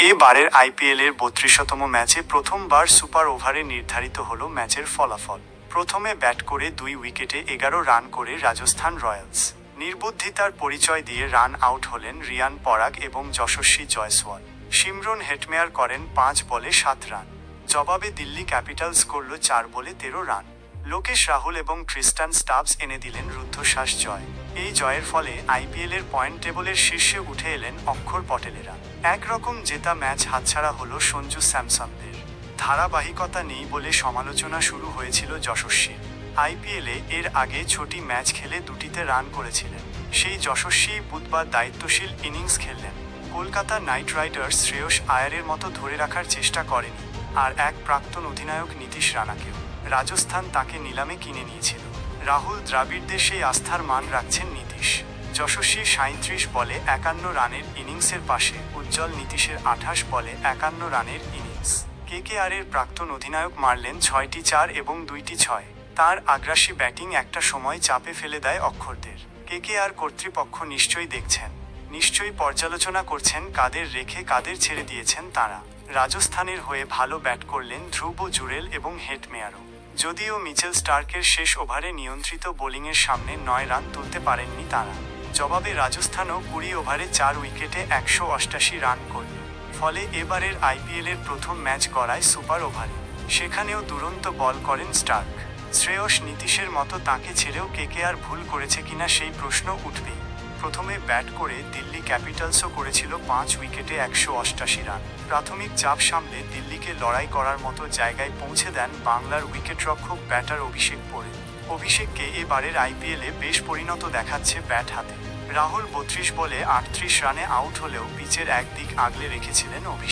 এবারের আইপিএলের ৩২তম ম্যাচে প্রথমবার সুপার ওভারে নির্ধারিত হল ম্যাচের ফলাফল। প্রথমে ব্যাট করে ২ উইকেটে ১১ রান করে রাজস্থান রয়্যালস। নির্বুদ্ধিতার পরিচয় দিয়ে রান আউট হলেন রিয়ান পরাগ এবং যশস্বী জয়সওয়াল। শিমরন হেটমেয়ার করেন ৫ বলে ৭ রান। জবাবে দিল্লি ক্যাপিটালস করল ৪ বলে ১৩ রান। লোকেশ রাহুল এবং ট্রিস্টান স্টাবস এনে দিলেন রুদ্ধশ্বাস জয়। এই জয়ের ফলে আইপিএলের পয়েন্ট টেবলের শীর্ষে উঠে এলেন অক্ষর পটেলেরা। একরকম জেতা ম্যাচ হাতছাড়া হলো সঞ্জু স্যামসনদের। ধারাবাহিকতা নেই বলে সমালোচনা শুরু হয়েছিল যশস্বীর। আইপিএলে এর আগে ছোটি ম্যাচ খেলে দুটিতে রান করেছিলেন। সেই যশস্বী বুধবার দায়িত্বশীল innings খেললেন। Kolkata night Riders Shreyas আয়ারের মতো ধরে রাখার চেষ্টা করেনি, আর এক প্রাক্তন অধিনায়ক নীতিশ রানাকেও। রাজস্থান তাকে নিলামে কিনে নিয়েছিল। রাহুল দ্রাবিড়দের সেই আস্থার মান রাখছেন নীতিশ। যশস্বীর ৩৭ বলে ৫১ রানের ইনিংসের পাশে উজ্জ্বল নীতিশের ২৮ বলে ৫১ রানের ইনিংস। কেকেআরের প্রাক্তন অধিনায়ক মারলেন ৬টি ৪ এবং ২টি ৬। তার আগ্রাসী ব্যাটিং একটা সময় চাপে ফেলে দেয় অক্ষরদের। কেকেআর কর্তৃপক্ষ নিশ্চয়ই দেখছেন, নিশ্চয়ই পর্যালোচনা করছেন কাদের রেখে কাদের ছেড়ে দিয়েছেন তাঁরা। রাজস্থানের হয়ে ভালো ব্যাট করলেন ধ্রুব জুরেল এবং হেটমেয়ারও। যদিও মিচেল স্টার্কের শেষ ওভারে নিয়ন্ত্রিত বোলিংয়ের সামনে ৯ রান তুলতে পারেননি তাঁরা। জবাবে রাজস্থানও ২০ ওভারে ৪ উইকেটে ১৮৮ রান করল। ফলে এবারের আইপিএলের প্রথম ম্যাচ গড়ায় সুপার ওভারে। সেখানেও দুরন্ত বল করেন স্টার্ক। শ্রেয়স নীতিশের মতো তাঁকে ছেড়েও কেকেআর ভুল করেছে কিনা সেই প্রশ্ন উঠবেই। প্রথমে ব্যাট করে দিল্লি ক্যাপিটালসও করেছিল ৫ উইকেটে ১৮৮ রান। প্রাথমিক চাপ সামলে দিল্লিকে লড়াই করার মতো জায়গায় পৌঁছে দেন বাংলার উইকেটরক্ষক ব্যাটার অভিষেক পোরেল। অভিষেককে এবারের আইপিএলে বেশ পরিণত দেখাচ্ছে ব্যাট হাতে। রাহুল ৩২ বলে ৩৮ রানে আউট হলেও পিচের একদিক আগলে রেখেছিলেন অভিষেক।